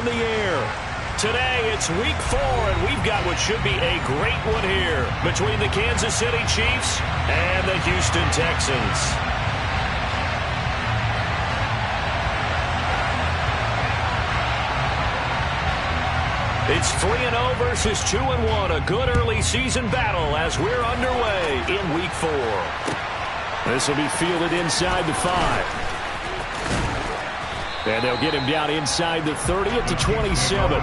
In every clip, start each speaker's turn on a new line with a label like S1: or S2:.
S1: on the air. Today, it's week 4, and we've got what should be a great one here between the Kansas City Chiefs and the Houston Texans. It's 3-0 versus 2-1, a good early season battle as we're underway in week 4. This will be fielded inside the 5. And they'll get him down inside the 30 at the 27.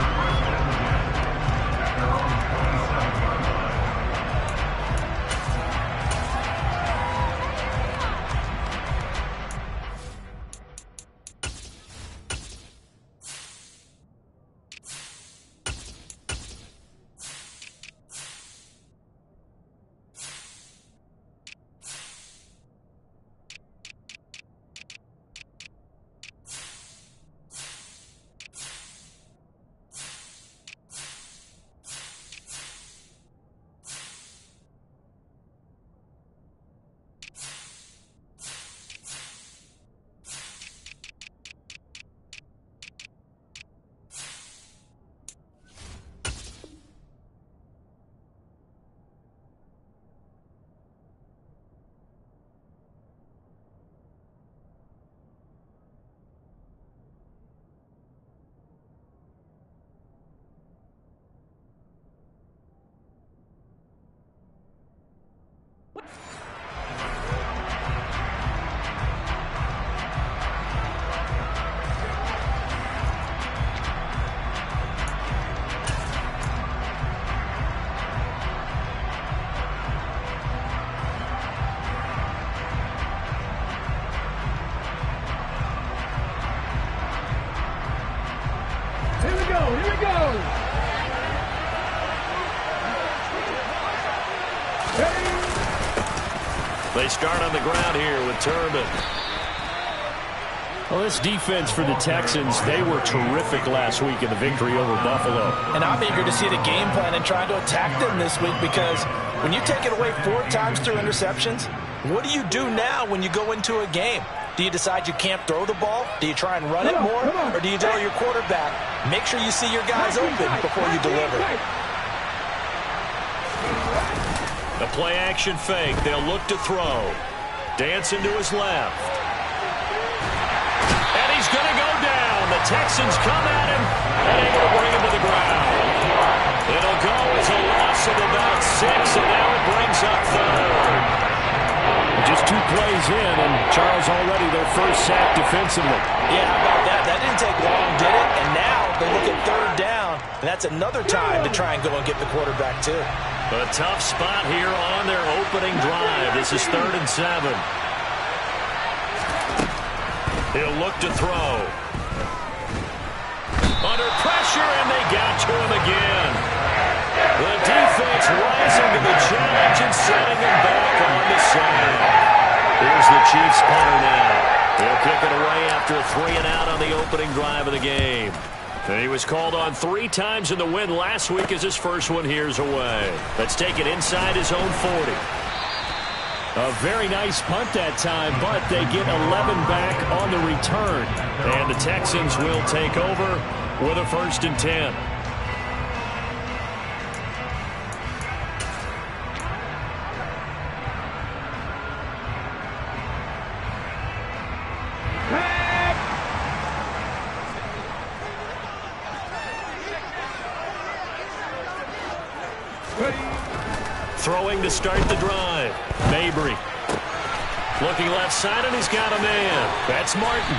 S1: They start on the ground here with Turbin. Well, this defense for the Texans, they were terrific last week in the victory over Buffalo.
S2: And I'm eager to see the game plan and trying to attack them this week, because when you take it away 4 times through interceptions, what do you do now when you go into a game? Do you decide you can't throw the ball? Do you try and run it more? Or do you tell your quarterback, make sure you see your guys open before you deliver?
S1: The play-action fake. They'll look to throw. Dancing to his left. And he's going to go down. The Texans come at him and able to bring him to the ground. It'll go as a loss of about 6, and now it brings up 3rd.
S2: Just 2 plays in, and Charles already their first sack defensively. Yeah, how about that? That didn't take long, did it? And now they look at 3rd down, and that's another time to try and go and get the quarterback, too.
S1: A tough spot here on their opening drive. This is 3rd and 7. He'll look to throw. Under pressure, and they got to him again. The defense rising to the challenge and setting him back on the side. Here's the Chiefs punter now. They'll kick it away after a 3-and-out on the opening drive of the game. And he was called on 3 times in the win last week as his first one here's away. Let's take it inside his own 40. A very nice punt that time, but they get 11 back on the return. And the Texans will take over with a 1st and 10. Throwing to start the drive. Mabry. Looking left side, and he's got a man. That's Martin.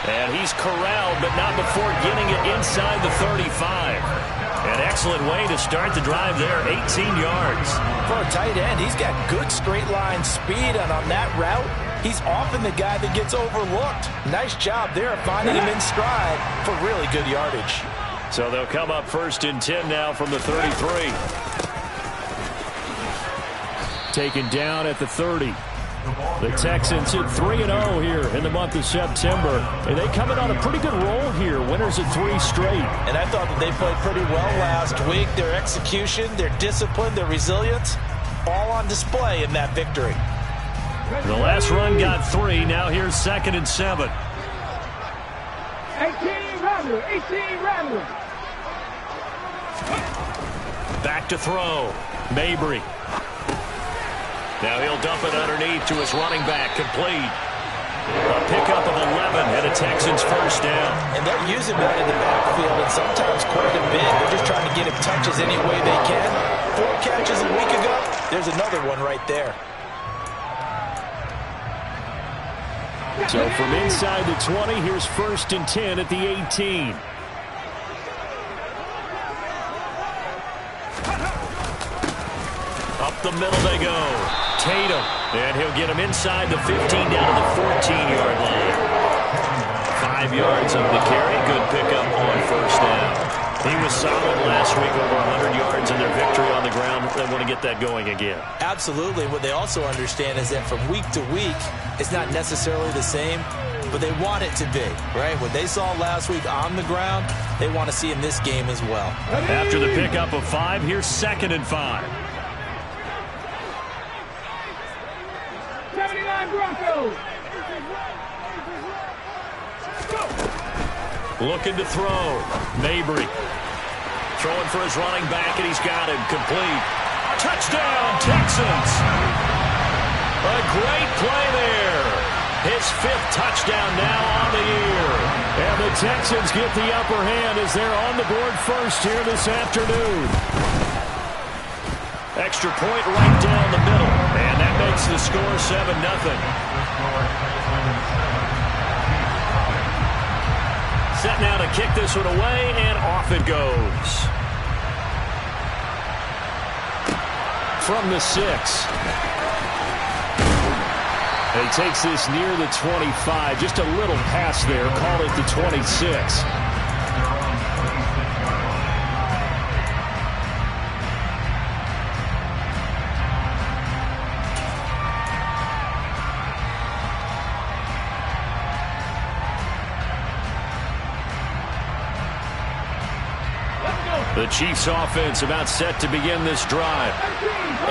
S1: And he's corralled, but not before getting it inside the 35. An excellent way to start the drive there, 18 yards.
S2: For a tight end, he's got good straight line speed, and on that route, he's often the guy that gets overlooked. Nice job there of finding him in stride for really good yardage.
S1: So they'll come up 1st and 10 now from the 33. Taken down at the 30. The Texans hit 3-0 here in the month of September. And they come in on a pretty good roll here. Winners of 3 straight.
S2: And I thought that they played pretty well last week. Their execution, their discipline, their resilience, all on display in that victory.
S1: The last run got 3. Now here's 2nd and 7.
S3: 18, run.
S1: Back to throw. Mabry. Now he'll dump it underneath to his running back. Complete. A pickup of 11 and a Texans first down.
S2: And they're using that in the backfield and sometimes quite a bit. They're just trying to get him touches any way they can. 4 catches a week ago. There's another one right there.
S1: So from inside the 20, here's 1st and 10 at the 18. Up the middle they go. Tatum. And he'll get him inside the 15 down to the 14-yard line. 5 yards on the carry. Good pickup on first down. He was solid last week, over 100 yards in their victory on the ground. They want to get that going again.
S2: Absolutely. What they also understand is that from week to week, it's not necessarily the same, but they want it to be, right? What they saw last week on the ground, they want to see in this game as well.
S1: After the pickup of 5, here's 2nd and 5.
S3: 79 Broncos.
S1: Looking to throw. Mabry. Throwing for his running back, and he's got him. Complete. Touchdown, Texans. A great play there. His 5th touchdown now on the year. And the Texans get the upper hand as they're on the board first here this afternoon. Extra point right down the middle. And that makes the score 7-0. Set now to kick this one away, and off it goes. From the 6. He takes this near the 25. Just a little pass there. Call it the 26. The Chiefs offense about set to begin this drive.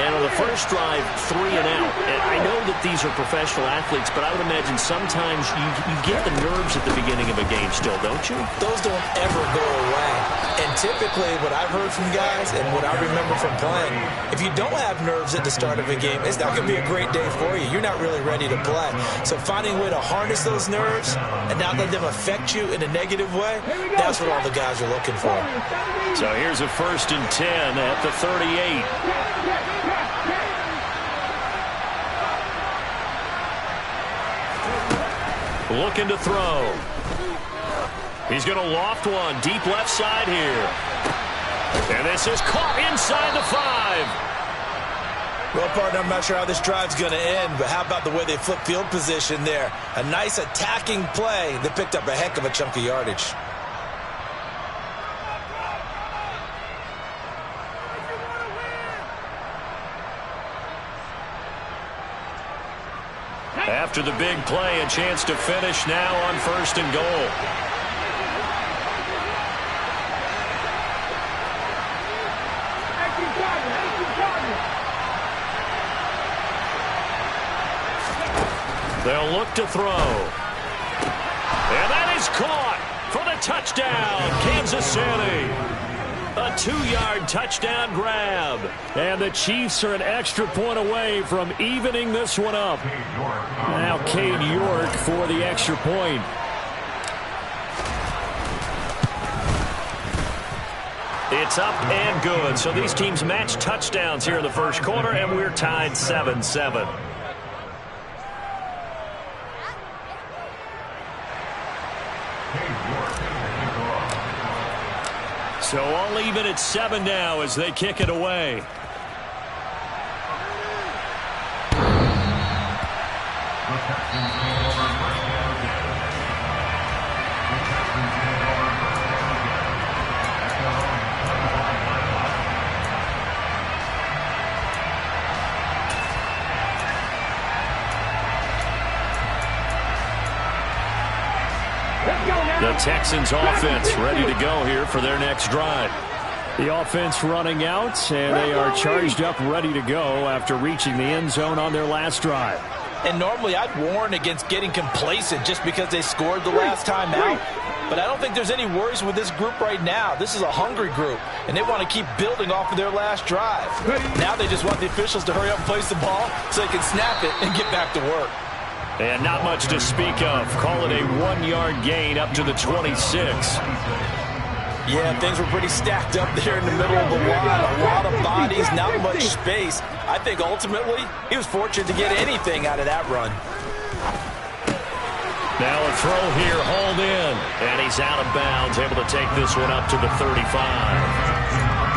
S4: And on the first drive, 3 and out. And I know that these are professional athletes, but I would imagine sometimes you get the nerves at the beginning of a game still, don't you?
S2: Those don't ever go away. And typically what I've heard from guys and what I remember from playing, if you don't have nerves at the start of a game, it's not going to be a great day for you. You're not really ready to play. So finding a way to harness those nerves and not let them affect you in a negative way, that's what all the guys are looking for.
S1: So here's a 1st and 10 at the 38. Looking to throw. He's going to loft one deep left side here. And this is caught inside the 5.
S2: Well, partner, I'm not sure how this drive's going to end, but how about the way they flip field position there? A nice attacking play that picked up a heck of a chunk of yardage.
S1: After the big play, a chance to finish now on 1st and goal. They'll look to throw. And that is caught for the touchdown, Kansas City. A 2-yard touchdown grab. And the Chiefs are an extra point away from evening this one up. Now Cade York for the extra point. It's up and good. So these teams match touchdowns here in the first quarter, and we're tied 7-7. So all even at 7 now as they kick it away. The Texans offense ready to go here for their next drive. The offense running out, and they are charged up ready to go after reaching the end zone on their last drive.
S2: And normally I'd warn against getting complacent just because they scored the last time out. But I don't think there's any worries with this group right now. This is a hungry group, and they want to keep building off of their last drive. Now they just want the officials to hurry up and place the ball so they can snap it and get back to work.
S4: And not much to speak of. Call it a 1-yard gain up to the 26.
S2: Yeah, things were pretty stacked up there in the middle of the line. A lot of bodies, not much space. I think ultimately he was fortunate to get anything out of that run.
S4: Now a throw here, hauled in. And he's out of bounds, able to take this one up to the 35.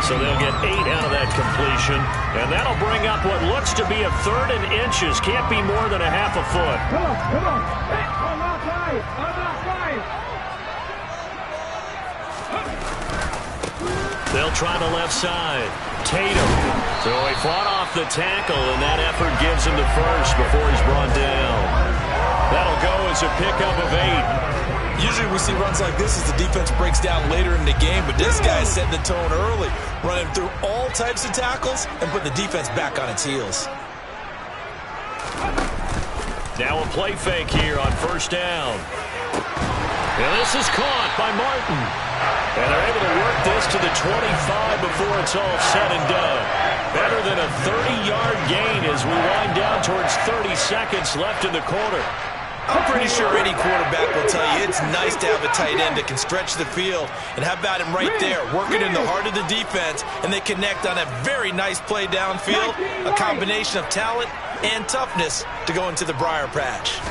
S4: So they'll get 8 out of that completion. And that'll bring up what looks to be a 3rd and inches. Can't be more than a half a foot.
S3: Come on. Hey, I'm outside. I'm outside.
S4: They'll try the left side. Tatum. So he fought off the tackle, and that effort gives him the first before he's brought down. That'll go as a pickup of 8.
S2: Usually we see runs like this as the defense breaks down later in the game, but this guy is setting the tone early, running through all types of tackles and putting the defense back on its heels.
S4: Now a play fake here on 1st down. And this is caught by Martin. And they're able to work this to the 25 before it's all said and done. Better than a 30-yard gain as we wind down towards 30 seconds left in the quarter.
S2: I'm pretty sure any quarterback will tell you it's nice to have a tight end that can stretch the field. And how about him right there, working in the heart of the defense, and they connect on a very nice play downfield, a combination of talent and toughness to go into the briar patch.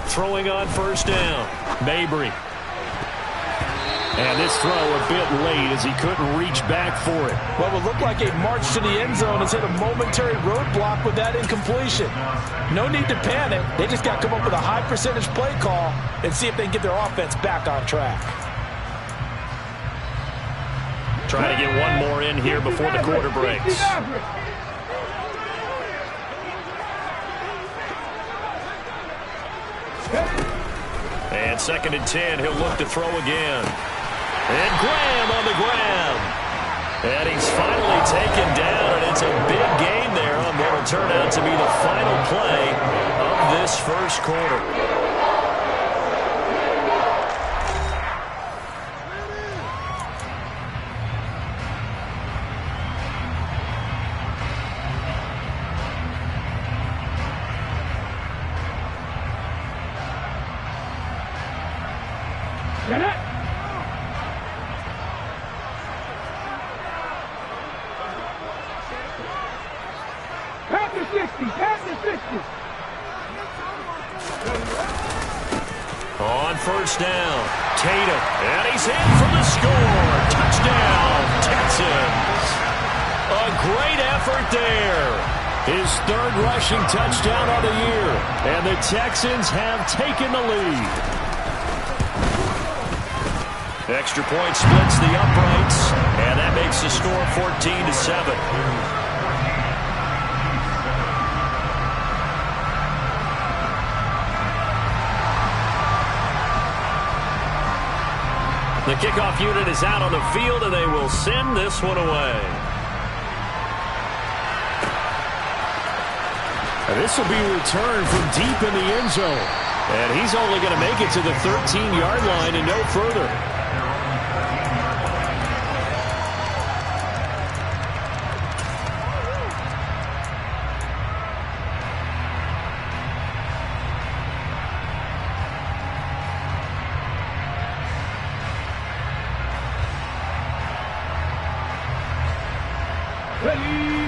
S4: Throwing on 1st down, Mabry. And this throw a bit late as he couldn't reach back for it.
S2: What would look like a march to the end zone has hit a momentary roadblock with that incompletion. No need to panic. They just got to come up with a high percentage play call and see if they can get their offense back on track.
S4: Trying to get one more in here before the quarter breaks. And 2nd and 10, he'll look to throw again. And Graham on the ground. And he's finally taken down, and it's a big gain there on what will turn out to be the final play of this 1st quarter.
S3: Get it! Pass the 60! Pass the 60!
S4: On 1st down, Tatum, and he's in for the score. Touchdown, Texans. A great effort there. His 3rd rushing touchdown of the year, and the Texans have taken the lead. Extra point splits the uprights, and that makes the score 14-7. The kickoff unit is out on the field, and they will send this one away. And this will be returned from deep in the end zone. And he's only going to make it to the 13-yard line and no further.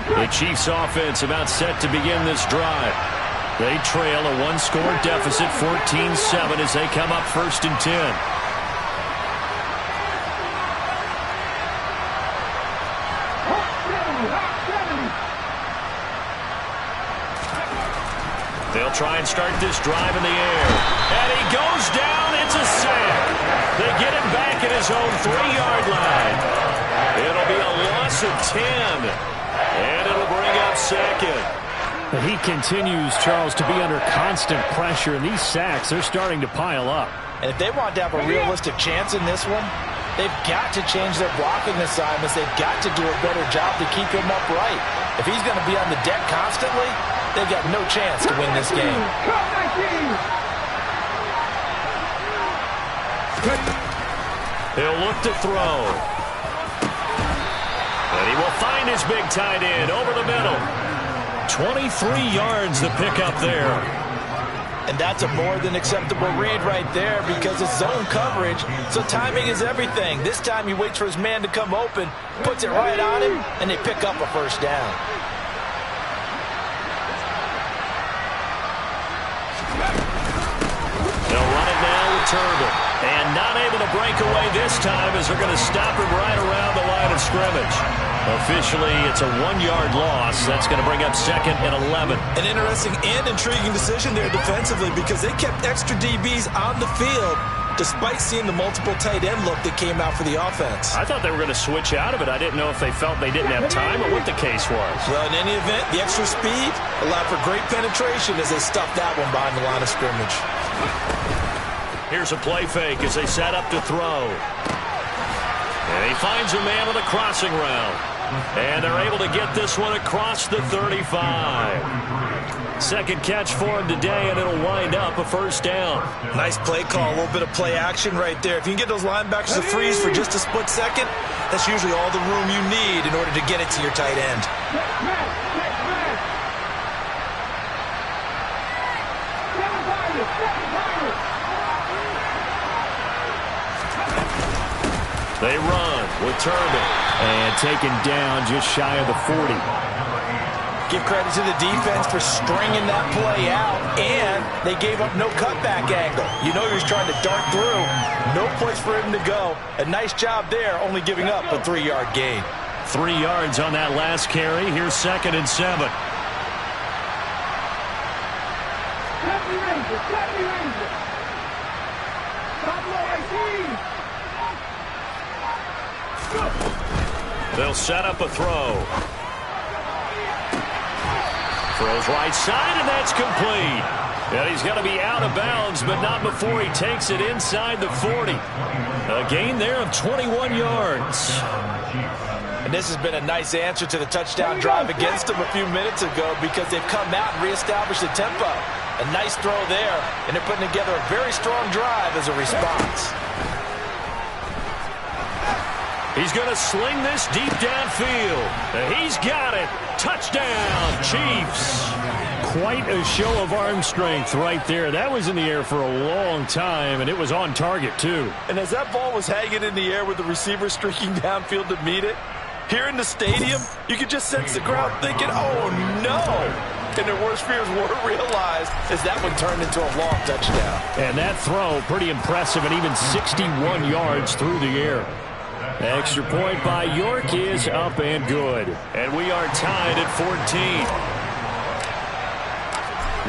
S4: The Chiefs offense about set to begin this drive. They trail a 1-score deficit, 14-7, as they come up 1st and 10. They'll try and start this drive in the air. And he goes down. It's a sack. They get him back at his own 3-yard line. It'll be a loss of 10. And it'll bring up 2nd.
S5: He continues, Charles, to be under constant pressure, and these sacks, they're starting to pile up.
S2: And if they want to have a realistic chance in this one, they've got to change their blocking assignments. They've got to do a better job to keep him upright. If he's going to be on the deck constantly, they've got no chance to win this game.
S4: He'll look to throw. And he will find his big tight end over the middle. 23 yards to pick up there.
S2: And that's a more than acceptable read right there because it's zone coverage, so timing is everything. This time he waits for his man to come open, puts it right on him, and they pick up a first down.
S4: They'll run it now with Turbin. And not able to break away this time as they're going to stop him right around the line of scrimmage. Officially, it's a 1-yard loss. That's going to bring up 2nd and 11.
S2: An interesting and intriguing decision there defensively because they kept extra DBs on the field despite seeing the multiple tight end look that came out for the offense.
S4: I thought they were going to switch out of it. I didn't know if they felt they didn't have time or what the case was.
S2: Well, in any event, the extra speed allowed for great penetration as they stuffed that one behind the line of scrimmage.
S4: Here's a play fake as they set up to throw. And he finds a man with a crossing route. And they're able to get this one across the 35. Second catch for him today, and it'll wind up a first down.
S2: Nice play call, a little bit of play action right there. If you can get those linebackers to freeze for just a split second, that's usually all the room you need in order to get it to your tight end.
S4: They run with Turbin.
S5: And taken down just shy of the 40.
S2: Give credit to the defense for stringing that play out, and they gave up no cutback angle. You know he was trying to dart through. No place for him to go. A nice job there, only giving up a 3-yard gain.
S4: 3 yards on that last carry. Here's 2nd and 7. They'll set up a throw. Throws right side, and that's complete. And he's going to be out of bounds, but not before he takes it inside the 40. A gain there of 21 yards.
S2: And this has been a nice answer to the touchdown drive against them a few minutes ago because they've come out and reestablished the tempo. A nice throw there, and they're putting together a very strong drive as a response.
S4: He's going to sling this deep downfield. He's got it. Touchdown, Chiefs.
S5: Quite a show of arm strength right there. That was in the air for a long time, and it was on target, too.
S2: And as that ball was hanging in the air with the receiver streaking downfield to meet it, here in the stadium, you could just sense the crowd thinking, oh, no. And their worst fears were realized as that one turned into a long touchdown.
S5: And that throw, pretty impressive, and even 61 yards through the air.
S4: Extra point by York is up and good. And we are tied at 14.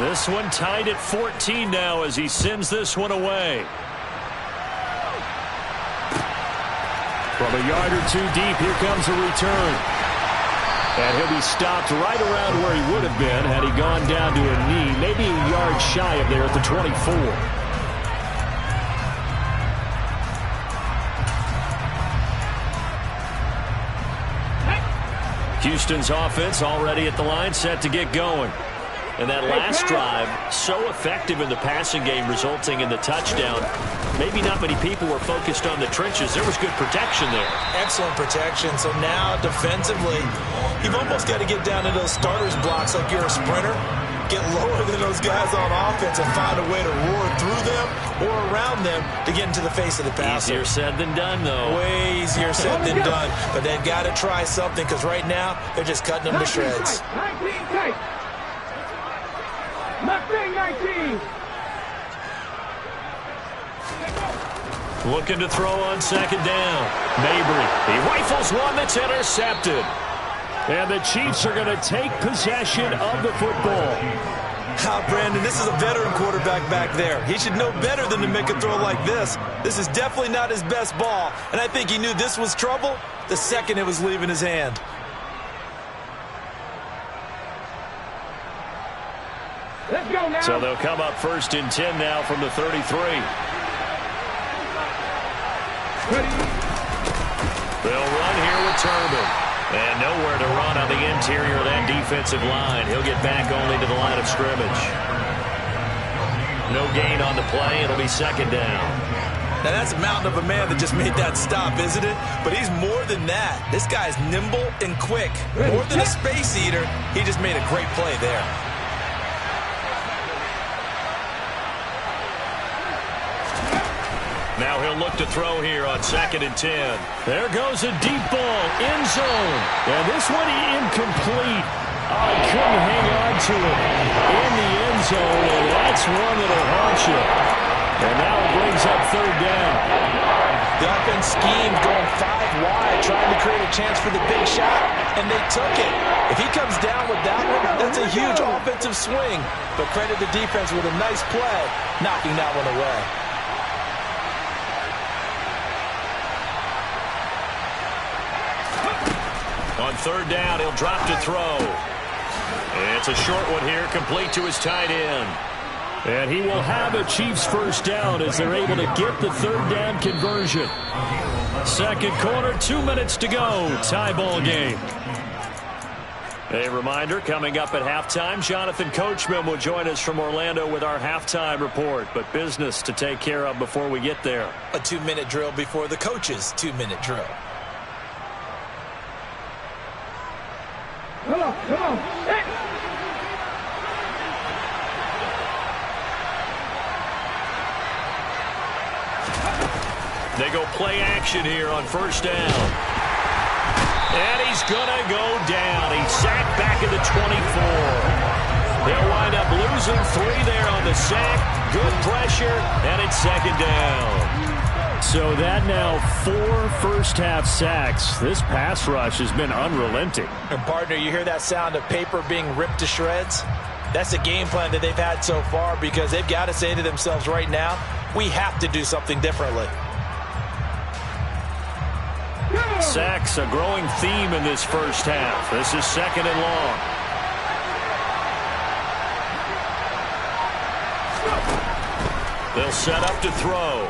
S4: This one tied at 14 now as he sends this one away.
S5: From a yard or two deep, here comes a return. And he'll be stopped right around where he would have been had he gone down to a knee, maybe a yard shy of there at the 24.
S4: Houston's offense already at the line, set to get going. And that last drive, so effective in the passing game, resulting in the touchdown. Maybe not many people were focused on the trenches. There was good protection there.
S2: Excellent protection. So now, defensively, you've almost got to get down to those starters blocks like you're a sprinter. Get lower than those guys on offense and find a way to roar through them or around them to get into the face of the passer.
S4: Easier said than done, though.
S2: Way easier said than done. But they've got to try something because right now they're just cutting them to shreds.
S3: 19 tight. Left wing 19.
S4: Looking to throw on 2nd down. Mabry. He rifles one that's intercepted.
S5: And the Chiefs are going to take possession of the football.
S2: Brandon, this is a veteran quarterback back there. He should know better than to make a throw like this. This is definitely not his best ball, and I think he knew this was trouble the second it was leaving his hand.
S3: Let's go now.
S4: So they'll come up 1st and 10 now from the 33. They'll run here with Turbin. And nowhere to run on the interior of that defensive line. He'll get back only to the line of scrimmage. No gain on the play. It'll be 2nd down.
S2: Now, that's a mountain of a man that just made that stop, isn't it? But he's more than that. This guy's nimble and quick. More than a space eater, he just made a great play there.
S4: Now he'll look to throw here on 2nd and 10. There goes a deep ball, end zone. And this one incomplete. Oh, he couldn't hang on to it in the end zone, and that's one that'll haunt you. And now it brings up 3rd down.
S2: The offense schemed going 5 wide, trying to create a chance for the big shot, and they took it. If he comes down with that one, that's a huge offensive swing. But credit the defense with a nice play, knocking that one away.
S4: On 3rd down, he'll drop to throw. It's a short one here, complete to his tight end.
S5: And he will have a Chiefs 1st down as they're able to get the 3rd down conversion. 2nd quarter, 2 minutes to go. Tie ball game. A reminder, coming up at halftime, Jonathan Coachman will join us from Orlando with our halftime report. But business to take care of before we get there.
S2: A 2-minute drill before the coach's 2-minute drill.
S3: Come on, come on. Hey.
S4: They go play action here on 1st down. And he's going to go down. He's sacked back at the 24. They'll wind up losing 3 there on the sack. Good pressure, and it's 2nd down.
S5: So that now 4 first-half sacks. This pass rush has been unrelenting.
S2: And partner, you hear that sound of paper being ripped to shreds? That's the game plan that they've had so far because they've got to say to themselves right now, we have to do something differently.
S5: Sacks, a growing theme in this 1st half. This is 2nd and long.
S4: They'll set up to throw.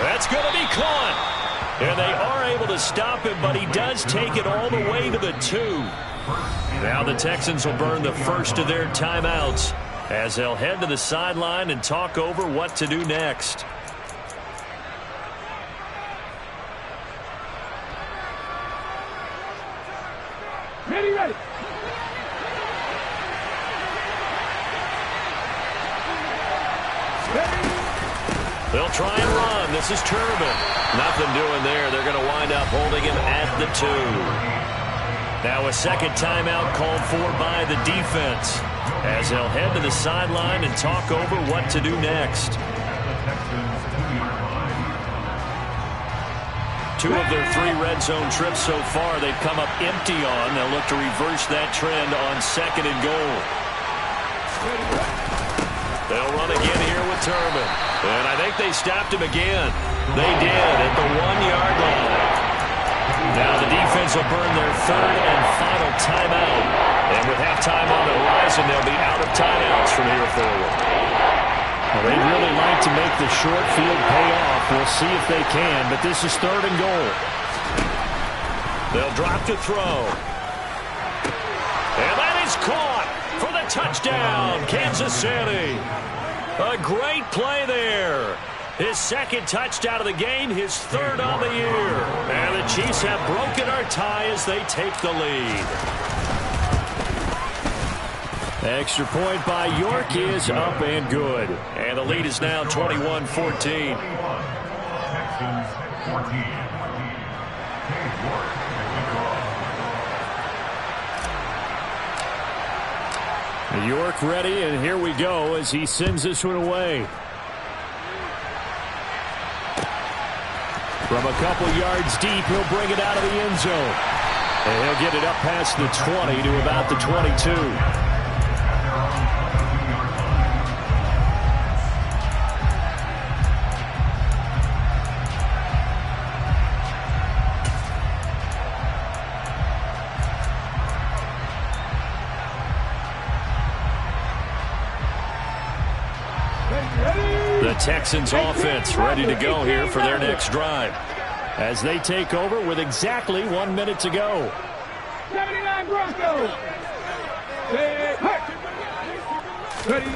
S4: That's going to be caught. And they are able to stop him, but he does take it all the way to the 2. Now the Texans will burn the first of their timeouts as they'll head to the sideline and talk over what to do next.
S3: Ready, ready.
S4: They'll try and run. This is Turbin. Nothing doing there. They're going to wind up holding him at the 2. Now a 2nd timeout called for by the defense as they'll head to the sideline and talk over what to do next. 2 of their 3 red zone trips so far they've come up empty on. They'll look to reverse that trend on 2nd and goal. They'll run again here with Turbin. And I think they stopped him again. They did at the 1-yard line. Now the defense will burn their 3rd and final timeout. And with halftime on the horizon, they'll be out of timeouts from here forward.
S5: Well, they'd really like to make the short field pay off. We'll see if they can, but this is 3rd and goal.
S4: They'll drop to throw. And that is caught for the touchdown, Kansas City. A great play there. His 2nd touchdown of the game, his 3rd on the year. And the Chiefs have broken our tie as they take the lead.
S5: Extra point by York is up and good.
S4: And the lead is now 21-14.
S6: Texans 14.
S5: York ready, and here we go as he sends this one away. From a couple yards deep, he'll bring it out of the end zone. And he'll get it up past the 20 to about the 22. The Texans offense ready to go here for their next drive as they take over with exactly 1 minute to go.
S3: 79 Broncos. Ready.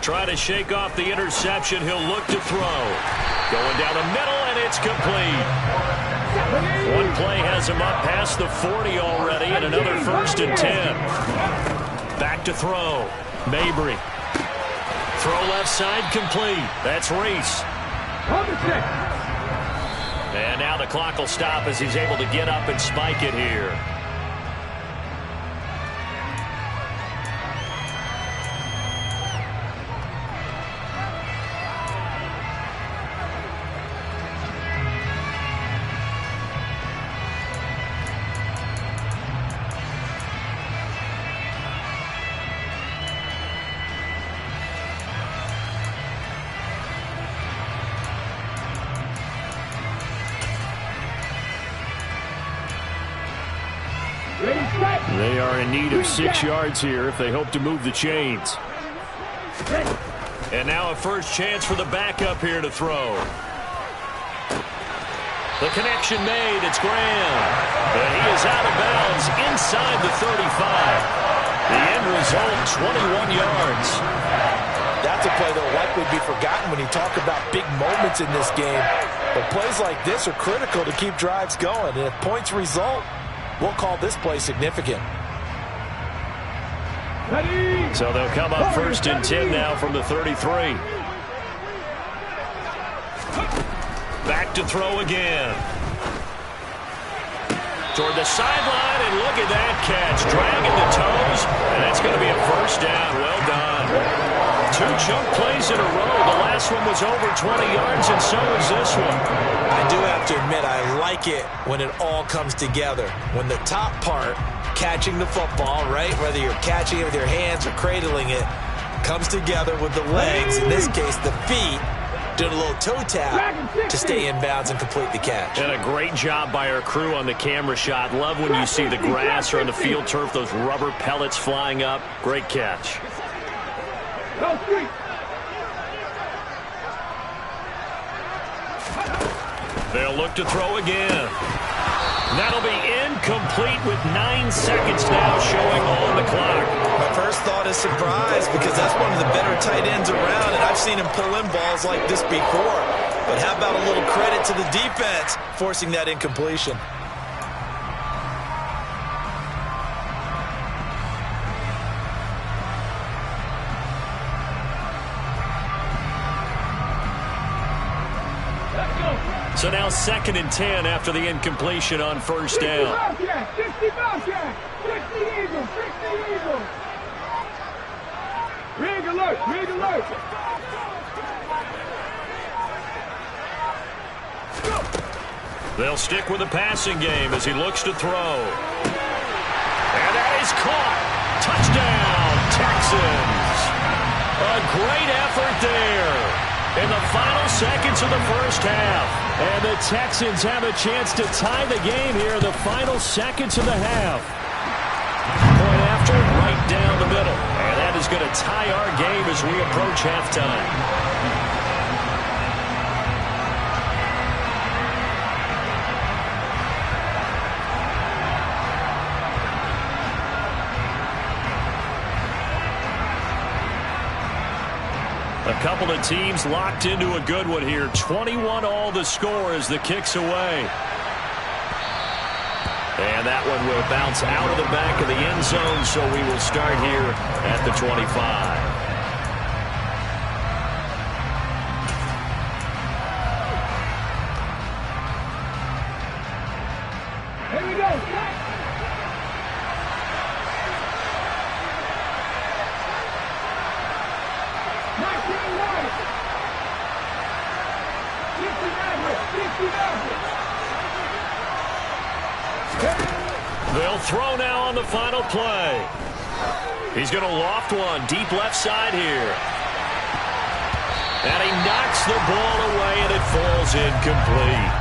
S4: Try to shake off the interception. He'll look to throw. Going down the middle, and it's complete. One play has him up past the 40 already, and another 1st and 10. Back to throw. Mabry. Throw left side complete. That's Reese. And now the clock will stop as he's able to get up and spike it here. They are in need of 6 yards here if they hope to move the chains. And now a first chance for the backup here to throw. The connection made. It's Graham. And he is out of bounds inside the 35. The end result, 21 yards.
S2: That's a play that will likely be forgotten when you talk about big moments in this game. But plays like this are critical to keep drives going. And if points result, we'll call this play significant.
S4: So they'll come up 1st and 10 now from the 33. Back to throw again. Toward the sideline, and look at that catch. Dragging the toes, and that's going to be a 1st down. Well done. 2 chunk plays in a row. The last one was over 20 yards, and so is this one.
S2: I do have to admit, I like it when it all comes together. When the top part, catching the football, right, whether you're catching it with your hands or cradling it, comes together with the legs, in this case the feet, doing a little toe tap to stay in bounds and complete the catch.
S4: And a great job by our crew on the camera shot. Love when you see the grass or on the field turf, those rubber pellets flying up. Great catch. They'll look to throw again. That'll be incomplete with 9 seconds now showing on the clock.
S2: My first thought is surprise because that's one of the better tight ends around, and I've seen him pull in balls like this before. But how about a little credit to the defense forcing that incompletion?
S4: So now 2nd and 10 after the incompletion on 1st down.
S3: 60 Bobcat, 60 Eagles, 60 Eagles. Rig alert, rig alert.
S4: They'll stick with the passing game as he looks to throw. And that is caught. Touchdown, Texans. A great effort there in the final seconds of the 1st half. And the Texans have a chance to tie the game here in the final seconds of the half. Point after, right down the middle. And that is going to tie our game as we approach halftime. A couple of teams locked into a good one here. 21 all the score as the kick's away. And that one will bounce out of the back of the end zone, so we will start here at the 25.
S3: Here we go.
S4: They'll throw now on the final play. He's going to loft one deep left side here. And he knocks the ball away, and it falls incomplete.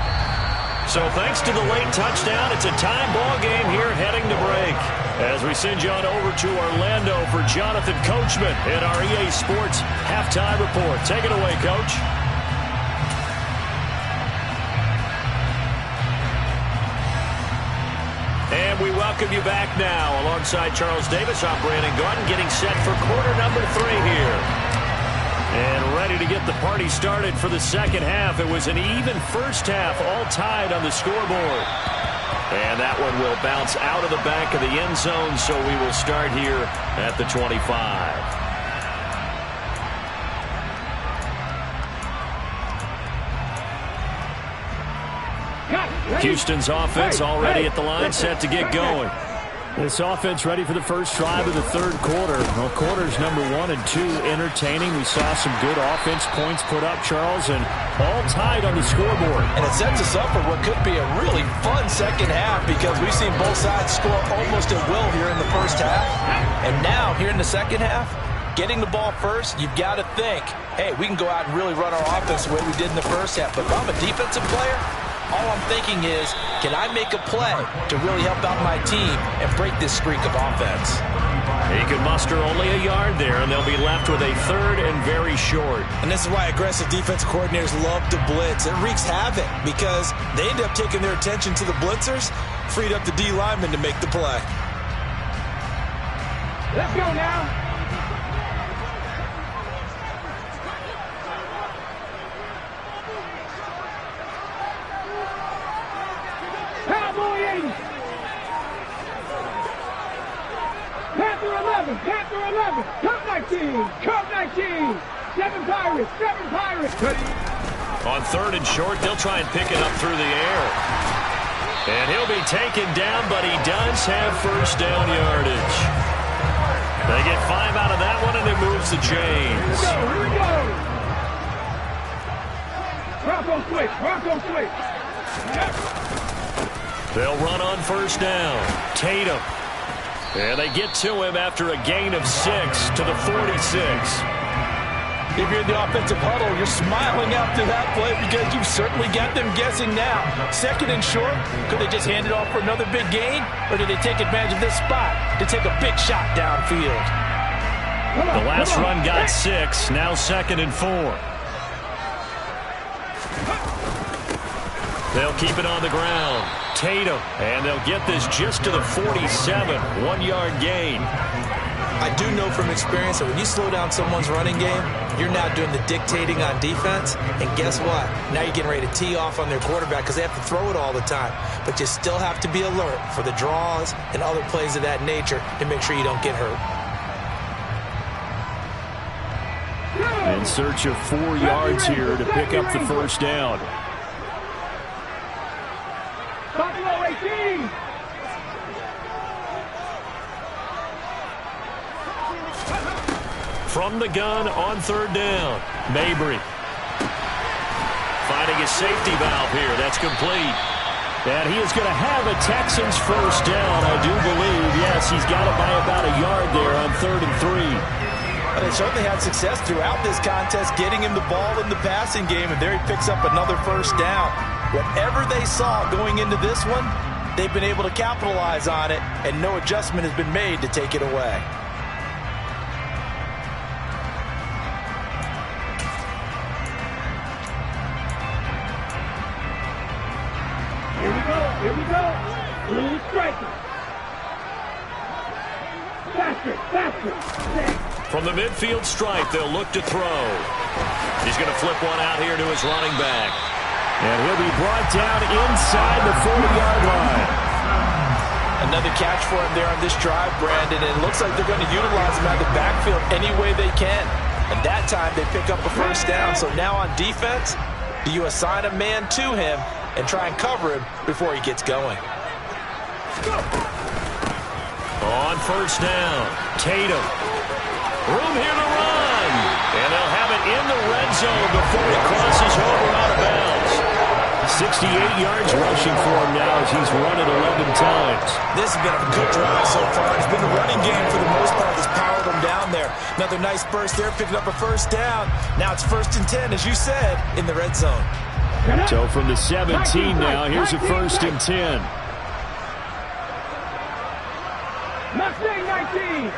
S4: So thanks to the late touchdown, it's a tie ball game here heading to break. As we send you on over to Orlando for Jonathan Coachman in our EA Sports Halftime Report. Take it away, Coach. And we welcome you back now. Alongside Charles Davis, I'm Brandon Gordon, getting set for quarter number 3 here.
S5: And ready to get the party started for the second half. It was an even first half, all tied on the scoreboard. And that one will bounce out of the back of the end zone, so we will start here at the 25. Houston's offense already at the line, set to get going. This offense ready for the first drive of the third quarter. Well, quarters number 1 and 2 entertaining. We saw some good offense points put up, Charles, and all tied on the scoreboard.
S2: And it sets us up for what could be a really fun second half because we've seen both sides score almost at will here in the first half. And now, here in the second half, getting the ball first, you've got to think, hey, we can go out and really run our offense the way we did in the first half. But if I'm a defensive player, all I'm thinking is, can I make a play to really help out my team and break this streak of offense?
S5: He could muster only a yard there, and they'll be left with a third and very short.
S2: And this is why aggressive defensive coordinators love to blitz. It wreaks havoc because they end up taking their attention to the blitzers, freed up the D lineman to make the play.
S3: Let's go now. Panther 11, Cup 19, Cup 19, 7 Pirates.
S5: On third and short, they'll try and pick it up through the air. And he'll be taken down, but he does have first down yardage. They get 5 out of that one, and it moves the chains.
S3: Here we go. Bronco switch. Yep.
S5: They'll run on first down. Tatum. And they get to him after a gain of 6 to the 46.
S2: If you're in the offensive huddle, you're smiling after that play because you've certainly got them guessing now. Second and short, could they just hand it off for another big gain? Or did they take advantage of this spot to take a big shot downfield?
S5: The last run got 6, now second and 4. They'll keep it on the ground. Tatum, and they'll get this just to the 47, 1-yard gain.
S2: I do know from experience that when you slow down someone's running game, you're now doing the dictating on defense, and guess what? Now you're getting ready to tee off on their quarterback because they have to throw it all the time. But you still have to be alert for the draws and other plays of that nature to make sure you don't get hurt.
S5: In search of 4 yards here to pick up the first down. From the gun on third down, Mabry. Finding his safety valve here. That's complete. And he is going to have a Texans first down, I do believe. Yes, he's got it by about a yard there on 3rd and 3.
S2: But they certainly had success throughout this contest, getting him the ball in the passing game, and there he picks up another first down. Whatever they saw going into this one, they've been able to capitalize on it, and no adjustment has been made to take it away.
S3: Here we go. Blue striker. Faster.
S5: From the midfield stripe, they'll look to throw. He's going to flip one out here to his running back. And he'll be brought down inside the 40-yard line.
S2: Another catch for him there on this drive, Brandon. And it looks like they're going to utilize him out of the backfield any way they can. And that time they pick up a first down. So now on defense, do you assign a man to him and try and cover him before he gets going?
S5: On first down, Tatum. Room here to run. And they'll have it in the red zone before he crosses over out of bounds. 68 yards rushing for him now as he's run it 11 times.
S2: This has been a good drive so far. It's been the running game for the most part that's powered him down there. Another nice burst there, picking up a first down. Now it's 1st and 10, as you said, in the red zone.
S5: So from the 17 now, here's a 1st and 10.
S3: Mustang 19.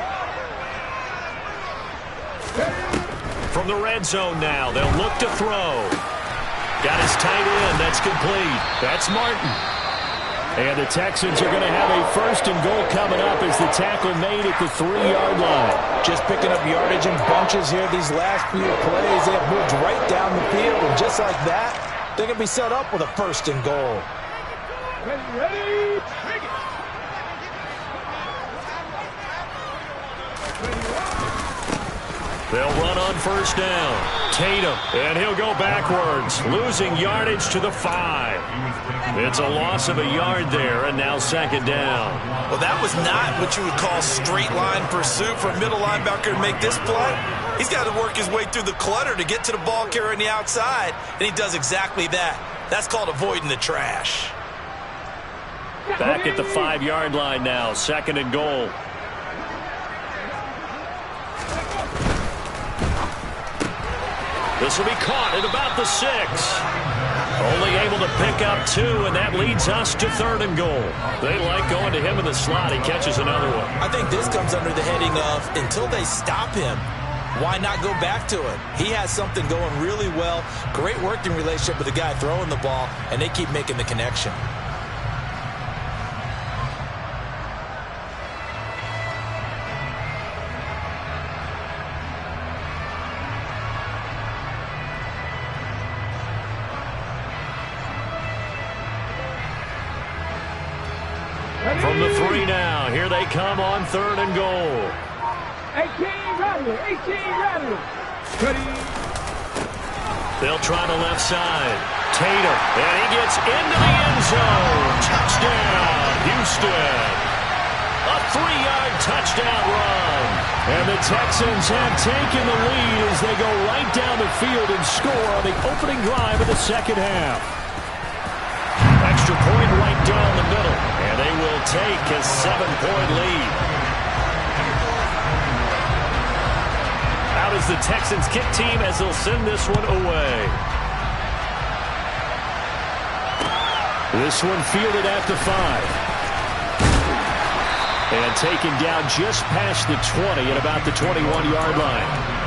S5: From the red zone now, they'll look to throw. Got his tight end. That's complete. That's Martin. And the Texans are going to have a first and goal coming up as the tackle made at the 3-yard line.
S2: Just picking up yardage in bunches here these last few plays. They have moved right down the field, and just like that, they're going to be set up with a first and goal.
S3: Ready, take it.
S4: They'll run on first down. Tatum, and he'll go backwards, losing yardage to the 5. It's a loss of a yard there, and now second down.
S2: Well, that was not what you would call straight line pursuit for a middle linebacker to make this play. He's got to work his way through the clutter to get to the ball carrier on the outside, and he does exactly that. That's called avoiding the trash.
S4: Back at the 5-yard line now, second and goal. This will be caught at about the 6. Only able to pick up 2, and that leads us to third and goal. They like going to him in the slot. He catches another one.
S2: I think this comes under the heading of until they stop him, why not go back to it? He has something going really well. Great working relationship with the guy throwing the ball, and they keep making the connection.
S4: From the 3 now, here they come on third and goal.
S3: 18 Rattler, 18 Rattler. Ready.
S4: They'll try the left side. Tatum, and he gets into the end zone. Touchdown, Houston. A 3-yard touchdown run. And the Texans have taken the lead as they go right down the field and score on the opening drive of the second half. Extra point right down the middle, and they will take a 7-point lead. Out is the Texans kick team as they'll send this one away. This one fielded at the 5. And taken down just past the 20 at about the 21-yard line.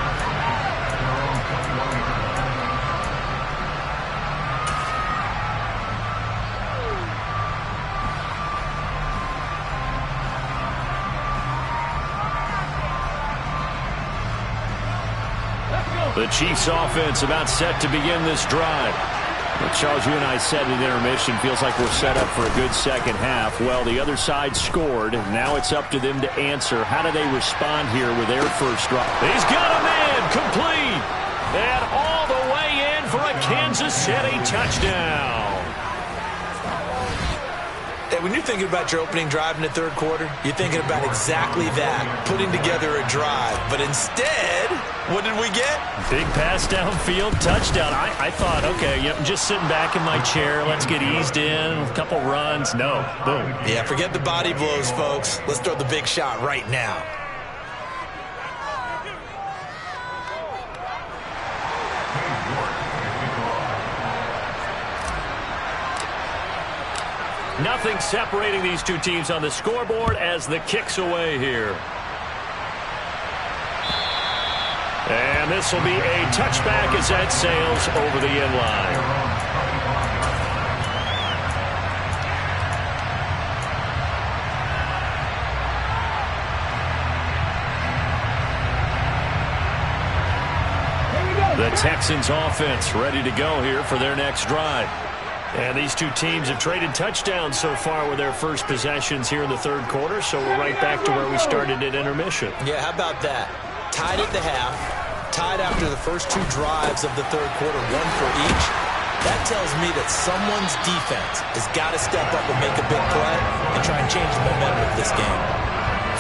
S4: The Chiefs offense about set to begin this drive. Well, Charles, you and I said in intermission, feels like we're set up for a good second half. Well, the other side scored. Now it's up to them to answer. How do they respond here with their first drive? He's got a man complete. And all the way in for a Kansas City touchdown.
S2: Hey, when you're thinking about your opening drive in the third quarter, you're thinking about exactly that, putting together a drive. But instead, what did we get?
S4: Big pass downfield, touchdown. I thought, okay, I'm just sitting back in my chair. Let's get eased in, a couple runs. No, boom.
S2: Yeah, forget the body blows, folks. Let's throw the big shot right now.
S4: Nothing separating these two teams on the scoreboard as the kick's away here. And this will be a touchback as that sails over the end line. The Texans offense ready to go here for their next drive. And these two teams have traded touchdowns so far with their first possessions here in the third quarter, so we're right back to where we started at intermission.
S2: Yeah, how about that? Tied at the half, tied after the first 2 drives of the third quarter, 1 for each. That tells me that someone's defense has got to step up and make a big play and try and change the momentum of this game.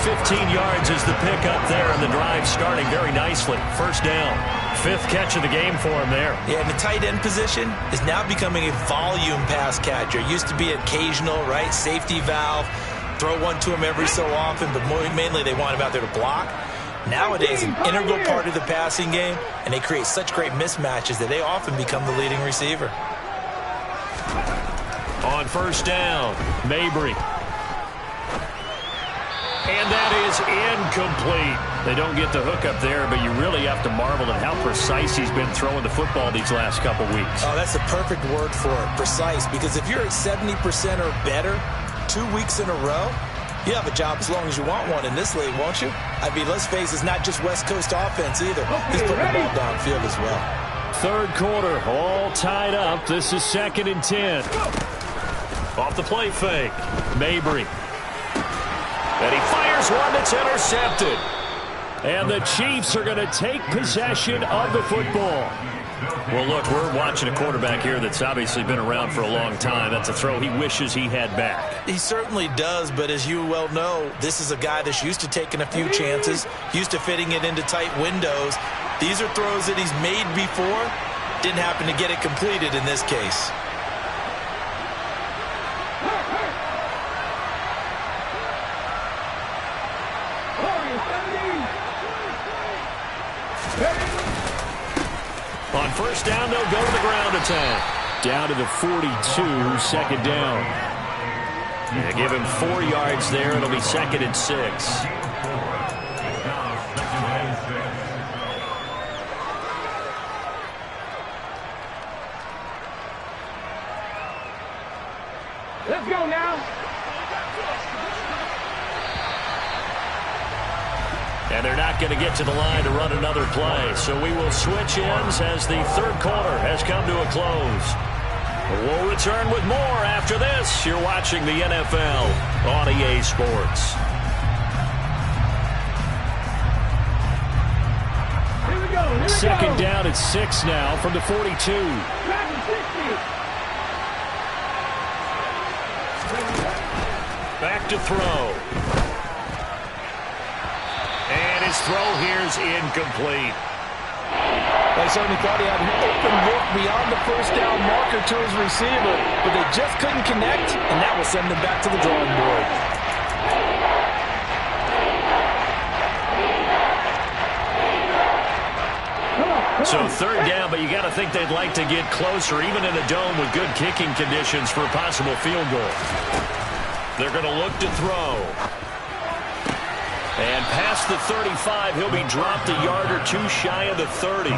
S4: 15 yards is the pickup there, and the drive starting very nicely. First down. 5th catch of the game for him there. Yeah,
S2: and the tight end position is now becoming a volume pass catcher. Used to be occasional, right? Safety valve. Throw one to him every so often, but mainly they want him out there to block. Nowadays, an integral part of the passing game, and they create such great mismatches that they often become the leading receiver.
S4: On first down, Mabry. And that is incomplete. They don't get the hook up there, but you really have to marvel at how precise he's been throwing the football these last couple weeks.
S2: Oh, that's the perfect word for it, precise, because if you're at 70% or better 2 weeks in a row? You have a job as long as you want one in this league, won't you? I mean, let's face it, it's not just West Coast offense either. He's putting the ball downfield as well.
S5: Third quarter, all tied up. This is 2nd and 10.
S4: Off the play fake. Mabry. And he fires one that's intercepted.
S5: And the Chiefs are going to take possession of the football.
S4: Well, look, we're watching a quarterback here that's obviously been around for a long time. That's a throw he wishes he had back.
S2: He certainly does, but as you well know, this is a guy that's used to taking a few chances, used to fitting it into tight windows. These are throws that he's made before. Didn't happen to get it completed in this case.
S4: On first down, they'll go to the ground attack.
S5: Down to the 42, 2nd down.
S4: Yeah, give him 4 yards there. It'll be 2nd and 6.
S3: Let's go now.
S4: And they're not going to get to the line to run another play. So we will switch ends as the third quarter has come to a close. We'll return with more after this. You're watching the NFL on EA Sports.
S3: Here we go. Here we
S5: 2nd
S3: go.
S5: down at 6 now from the 42.
S3: Back to 60.
S4: Back to throw. And his throw here is incomplete.
S2: They certainly thought he had an open look beyond the first down marker to his receiver, but they just couldn't connect, and that will send them back to the drawing board.
S4: So 3rd down, but you got to think they'd like to get closer, even in a dome with good kicking conditions for a possible field goal. They're going to look to throw. And past the 35, he'll be dropped a yard or 2 shy of the 30.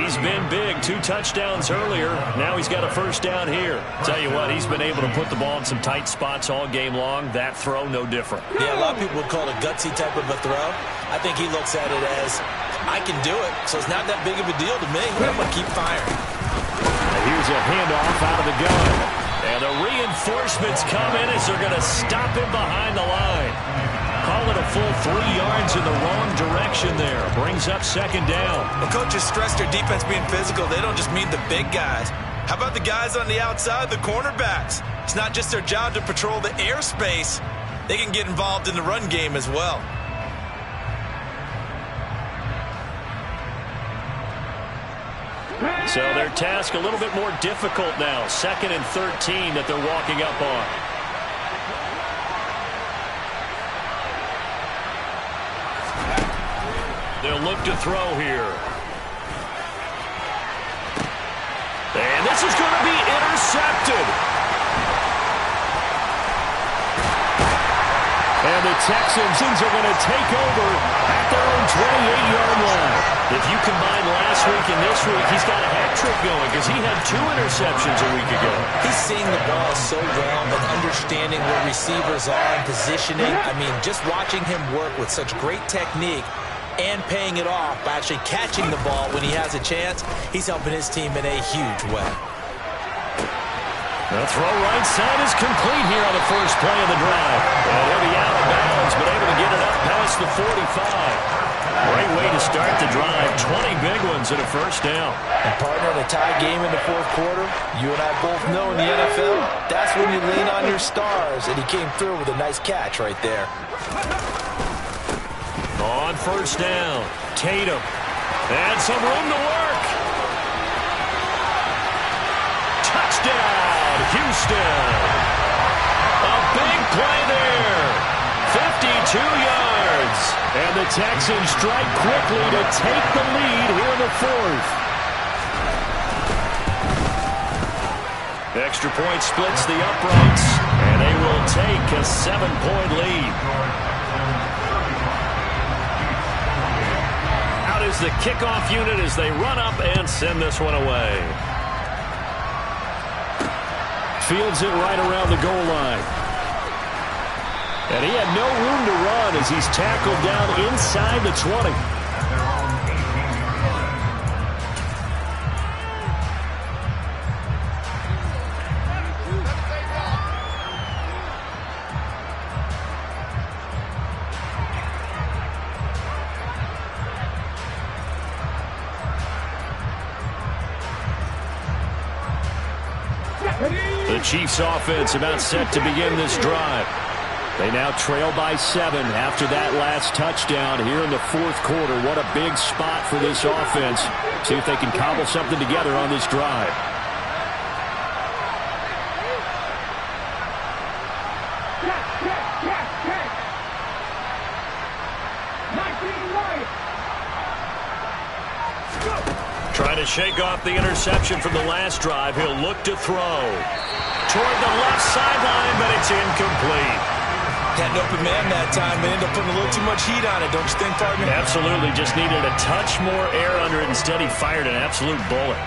S4: He's been big, 2 touchdowns earlier. Now he's got a first down here. Tell you what, he's been able to put the ball in some tight spots all game long. That throw, no different.
S2: Yeah, a lot of people would call it a gutsy type of a throw. I think he looks at it as, I can do it, so it's not that big of a deal to me. I'm going to keep firing.
S5: Here's a handoff out of the gun.
S4: And the reinforcements come in as they're going to stop him behind the line. Call it a full 3 yards in the wrong direction there. Brings up 2nd down.
S2: When coaches stress their defense being physical, they don't just mean the big guys. How about the guys on the outside, the cornerbacks? It's not just their job to patrol the airspace. They can get involved in the run game as well.
S4: So their task a little bit more difficult now. 2nd and 13 that they're walking up on. They'll look to throw here. And this is going to be intercepted.
S5: And the Texans are going to take over at their own 28-yard line.
S4: If you combine last week and this week, he's got a hat trick going because he had 2 interceptions a week ago.
S2: He's seeing the ball so well and understanding where receivers are and positioning. I mean, just watching him work with such great technique and paying it off by actually catching the ball when he has a chance, he's helping his team in a huge way.
S4: The throw right side is complete here on the first play of the drive. And he'll be out of bounds, but able to get it up past the 45. Great way to start the drive. 20 big ones and a first down.
S2: And partner, in a tie game in the fourth quarter, you and I both know in the NFL, that's when you lean on your stars. And he came through with a nice catch right there.
S4: On first down, Tatum. And some room to work. Touchdown, Houston. A big play there. 52 yards.
S5: And the Texans strike quickly to take the lead here in the 4th.
S4: Extra point splits the uprights, and they will take a 7-point lead. Out is the kickoff unit as they run up and send this one away.
S5: Fields it right around the goal line. And he had no room to run as he's tackled down inside the 20.
S4: The Chiefs offense about set to begin this drive. They now trail by 7 after that last touchdown here in the fourth quarter. What a big spot for this offense. See if they can cobble something together on this drive. Trying to shake off the interception from the last drive. He'll look to throw. Toward the left sideline, but it's incomplete.
S2: Had an open man that time, but ended up putting a little too much heat on it, don't you think, partner?
S4: Absolutely. Just needed a touch more air under it. Instead, he fired an absolute bullet.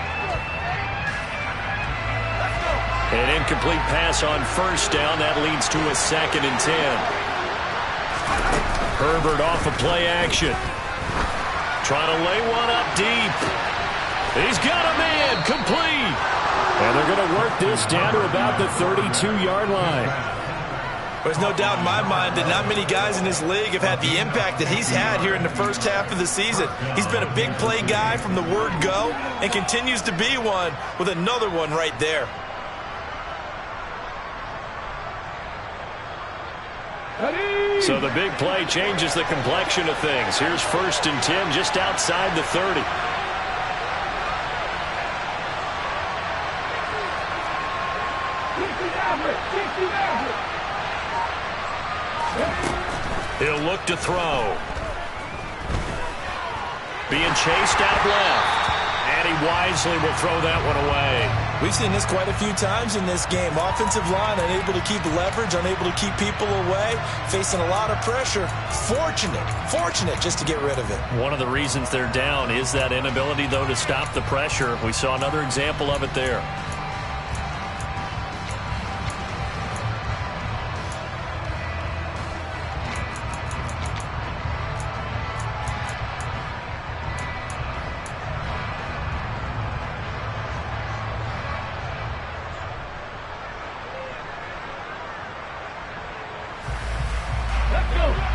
S4: An incomplete pass on first down. That leads to a 2nd and 10. Herbert off of play action. Trying to lay one up deep. He's got a man. Complete. And they're going to work this down to about the 32-yard line.
S2: There's no doubt in my mind that not many guys in this league have had the impact that he's had here in the first half of the season. He's been a big play guy from the word go and continues to be one with another one right there.
S4: So the big play changes the complexion of things. Here's 1st and 10 just outside the 30. He'll look to throw. Being chased out left. And he wisely will throw that one away.
S2: We've seen this quite a few times in this game. Offensive line unable to keep leverage, unable to keep people away, facing a lot of pressure. Fortunate just to get rid of it.
S4: One of the reasons they're down is that inability, though, to stop the pressure. We saw another example of it there.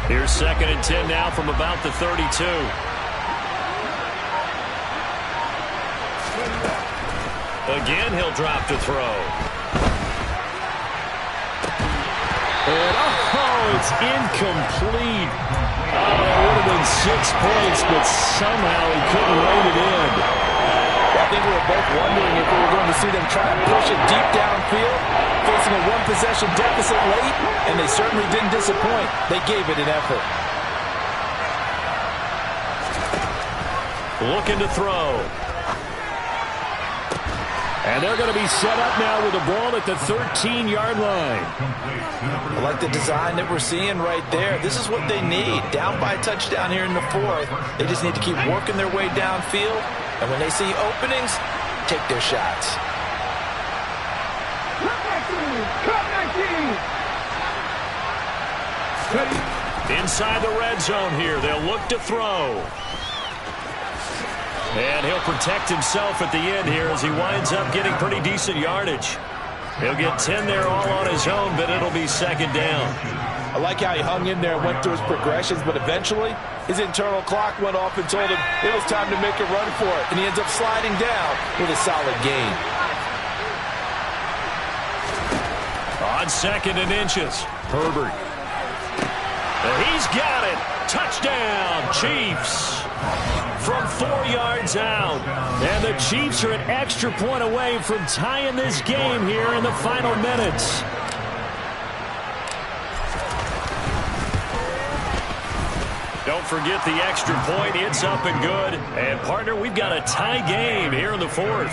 S4: Here's 2nd and 10 now from about the 32. Again, he'll drop to throw.
S5: And, it's incomplete. Oh, it would have been 6 points, but somehow he couldn't rein it in.
S2: I think we were both wondering if we were going to see them try to push it deep downfield, facing a one-possession deficit late, and they certainly didn't disappoint. They gave it an effort.
S4: Looking to throw.
S5: And they're going to be set up now with the ball at the 13-yard line.
S2: I like the design that we're seeing right there. This is what they need. Down by a touchdown here in the fourth. They just need to keep working their way downfield. And when they see openings, take their shots.
S4: Inside the red zone here. They'll look to throw. And he'll protect himself at the end here as he winds up getting pretty decent yardage. He'll get 10 there all on his own, but it'll be 2nd down.
S2: I like how he hung in there and went through his progressions, but eventually his internal clock went off and told him it was time to make a run for it, and he ends up sliding down with a solid gain.
S4: On 2nd and inches, Herbert. And he's got it. Touchdown, Chiefs. From 4 yards out.
S5: And the Chiefs are an extra point away from tying this game here in the final minutes.
S4: Don't forget the extra point. It's up and good. And, partner, we've got a tie game here in the fourth.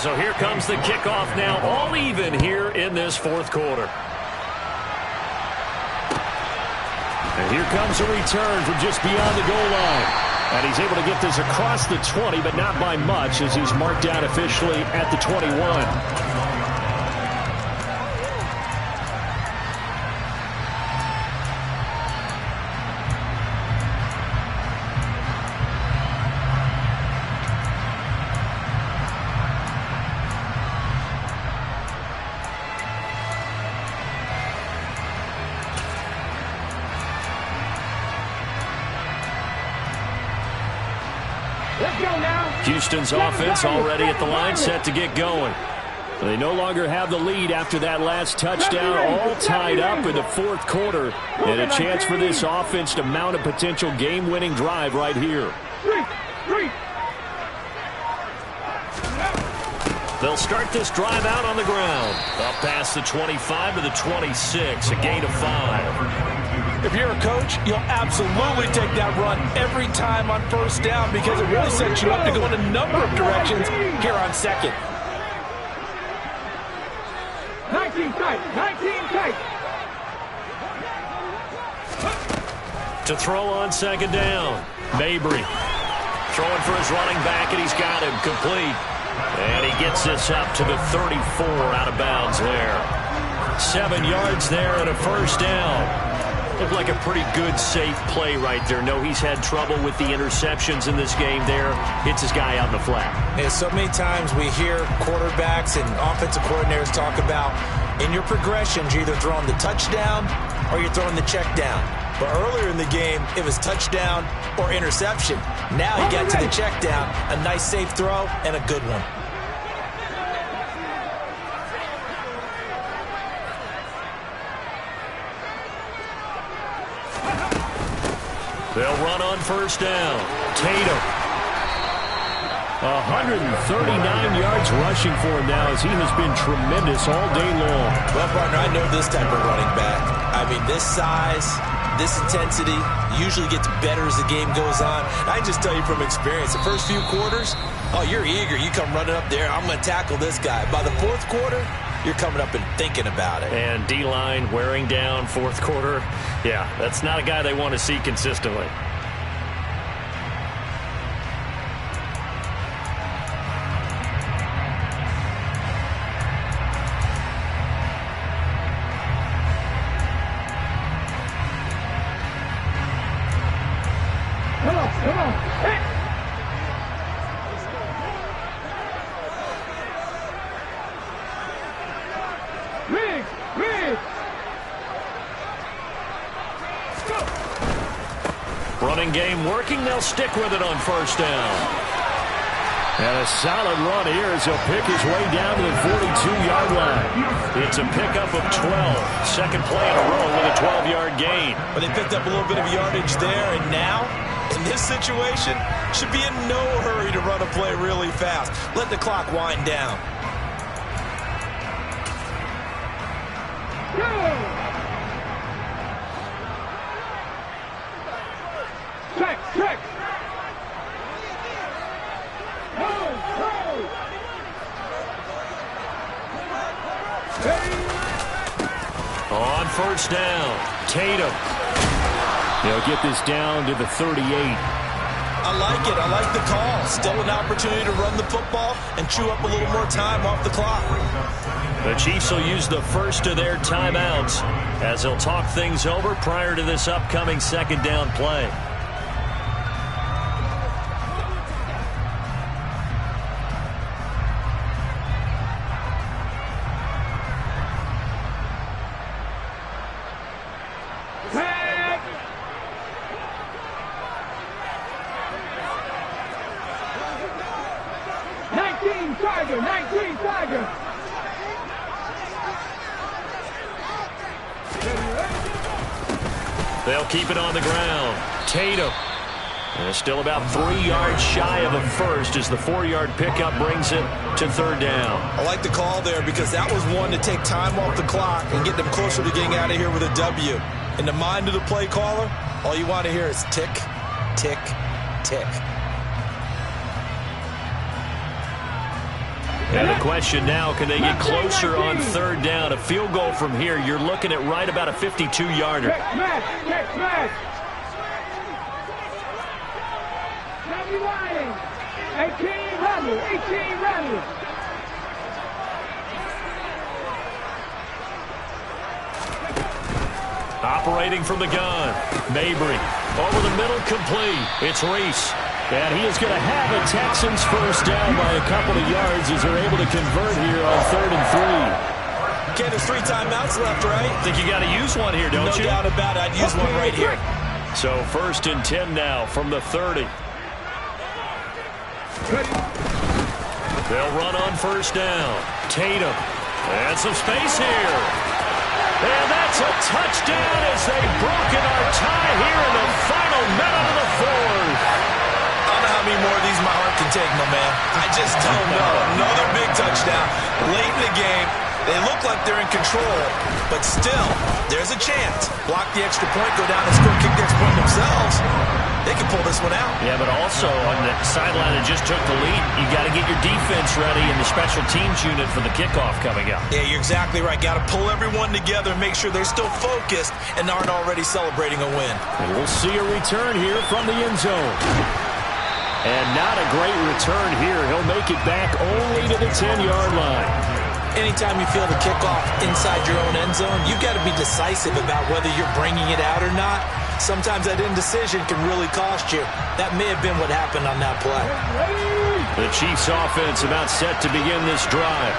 S4: So here comes the kickoff now, all even here in this fourth quarter.
S5: And here comes a return from just beyond the goal line. And he's able to get this across the 20, but not by much as he's marked down officially at the 21.
S4: Houston's offense already at the line, set to get going.
S5: They no longer have the lead after that last touchdown, all tied up in the fourth quarter, and a chance for this offense to mount a potential game-winning drive right here.
S4: They'll start this drive out on the ground. Up past the 25 to the 26, a gain of 5.
S2: If you're a coach, you'll absolutely take that run every time on first down because it really sets you up to go in a number of directions here on second.
S3: 19 tight, 19 tight.
S4: To throw on second down, Mabry throwing for his running back, and he's got him complete. And he gets this up to the 34, out of bounds there. 7 yards there and a first down. Looked like a pretty good, safe play right there. No, he's had trouble with the interceptions in this game there. Hits his guy out in the flat.
S2: And so many times we hear quarterbacks and offensive coordinators talk about in your progressions, you're either throwing the touchdown or you're throwing the check down. But earlier in the game, it was touchdown or interception. Now he got to the check down, a nice safe throw, and a good one.
S4: They'll run on first down. Tatum.
S5: 139 yards rushing for him now as he has been tremendous all day long.
S2: Well, partner, I know this type of running back. I mean, this size, this intensity usually gets better as the game goes on. I can just tell you from experience, the first few quarters, oh, you're eager. You come running up there, I'm going to tackle this guy. By the fourth quarter, you're coming up and thinking about it.
S4: And D-line wearing down fourth quarter. Yeah, that's not a guy they want to see consistently.
S3: Come on, hit! Rig!
S4: Running game working. They'll stick with it on first down.
S5: And a solid run here as he'll pick his way down to the 42-yard line.
S4: It's a pickup of 12. Second play in a row with a 12-yard gain.
S2: But they picked up a little bit of yardage there, and now, in this situation, should be in no hurry to run a play really fast. Let the clock wind down.
S3: Check!
S4: On first down, Tatum.
S5: They'll get this down to the 38.
S2: I like it. I like the call. Still an opportunity to run the football and chew up a little more time off the clock.
S4: The Chiefs will use the first of their timeouts as they'll talk things over prior to this upcoming second down play.
S3: Tiger!
S4: They'll keep it on the ground. Tatum. And still about 3 yards shy of a first as the 4-yard pickup brings it to third down.
S2: I like the call there because that was one to take time off the clock and get them closer to getting out of here with a W. In the mind of the play caller, all you want to hear is tick, tick, tick.
S4: And the question now, can they get closer on third down? A field goal from here, you're looking at right about a 52-yarder.
S3: Check smash! 18 runners!
S4: Operating from the gun, Mabry. Over the middle, complete. It's Reese.
S5: And he is going to have a Texans first down by a couple of yards as they're able to convert here on 3rd and 3.
S2: Okay, there's 3 timeouts left, right?
S4: Think you got to use one here, don't you?
S2: No doubt about it. I'd use one right here.
S4: So 1st and 10 now from the 30.
S3: Ready.
S4: They'll run on first down. Tatum. And some space here. And that's a touchdown as they've broken our tie here in the final minute of the fourth.
S2: I don't know how many more of these my heart can take, my man. I just don't know. Another big touchdown late in the game. They look like they're in control, but still, there's a chance. Block the extra point, go down and score, kick the extra point themselves. They can pull this one out.
S4: Yeah, but also on the sideline that just took the lead, you got to get your defense ready and the special teams unit for the kickoff coming up.
S2: Yeah, you're exactly right. Got to pull everyone together and make sure they're still focused and aren't already celebrating a win.
S5: And we'll see a return here from the end zone. And not a great return here. He'll make it back only to the 10-yard line.
S2: Anytime you feel the kickoff inside your own end zone, you've got to be decisive about whether you're bringing it out or not. Sometimes that indecision can really cost you. That may have been what happened on that play.
S4: The Chiefs offense about set to begin this drive.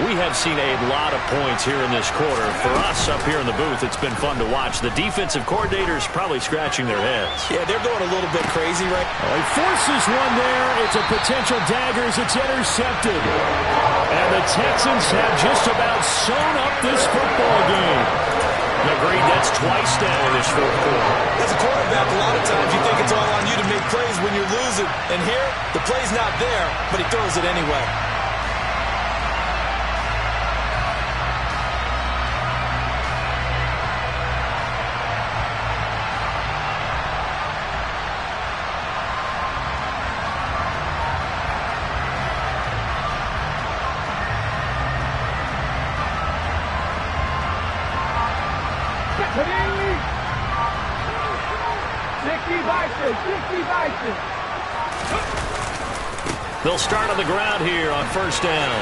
S4: We have seen a lot of points here in this quarter. For us up here in the booth, it's been fun to watch. The defensive coordinators probably scratching their heads.
S2: Yeah, they're going a little bit crazy, right?
S5: Oh, he forces one there. It's a potential dagger as it's intercepted. And the Texans have just about sewn up this football game.
S4: Agreed, that's twice now in this fourth quarter.
S2: As a quarterback, a lot of times you think it's all on you to make plays when you're losing. And here, the play's not there, but he throws it anyway.
S4: They'll start on the ground here on first down.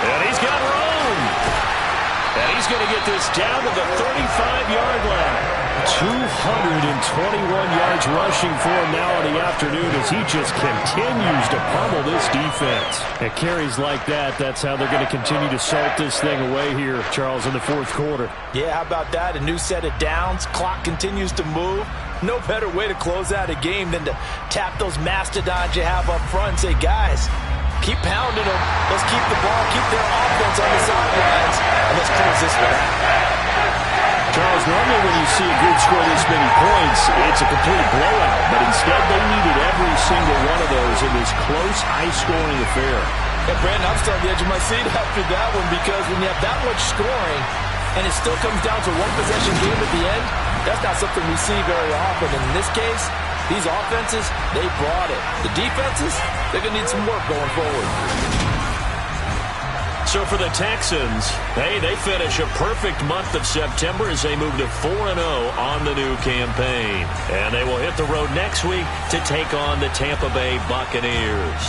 S4: And he's got room. And he's going to get this down to the 35-yard line.
S5: 221 yards rushing for him now in the afternoon as he just continues to pummel this defense. At carries like that, that's how they're going to continue to salt this thing away here, Charles, in the fourth quarter.
S2: Yeah, how about that? A new set of downs. Clock continues to move. No better way to close out a game than to tap those mastodons you have up front and say, guys, keep pounding them. Let's keep the ball, keep their offense on the sidelines, and let's close this one out.
S5: Charles, normally when you see a group score this many points, it's a complete blowout. But instead, they needed every single one of those in this close, high-scoring affair.
S2: Yeah, Brandon, I'm still on the edge of my seat after that one because when you have that much scoring and it still comes down to one possession game at the end, that's not something we see very often. And in this case, these offenses, they brought it. The defenses, they're going to need some work going forward.
S4: So for the Texans, hey, they finish a perfect month of September as they move to 4-0 on the new campaign. And they will hit the road next week to take on the Tampa Bay Buccaneers.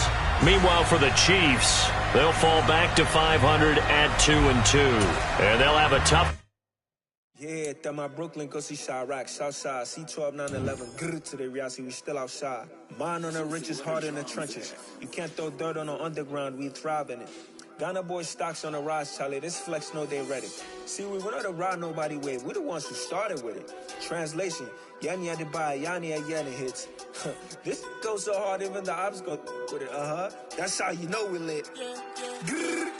S4: Meanwhile, for the Chiefs, they'll fall back to 500 at 2-2. And they'll have a tough...
S6: Yeah, that my Brooklyn go see Chirac, Southside, C12, 911, grrr to the reality, we still outside. Mine on the richest, heart in the trenches. You can't throw dirt on the underground, we thrive in it. Ghana boys stocks on the rise, Charlie, this flex know they ready. See, we went on the ride nobody with, we're the ones who started with it. Translation, Yanni had to buy, Yanni at Yanni hits. This goes so hard, even the ops go with it, That's how you know we lit. Grrr.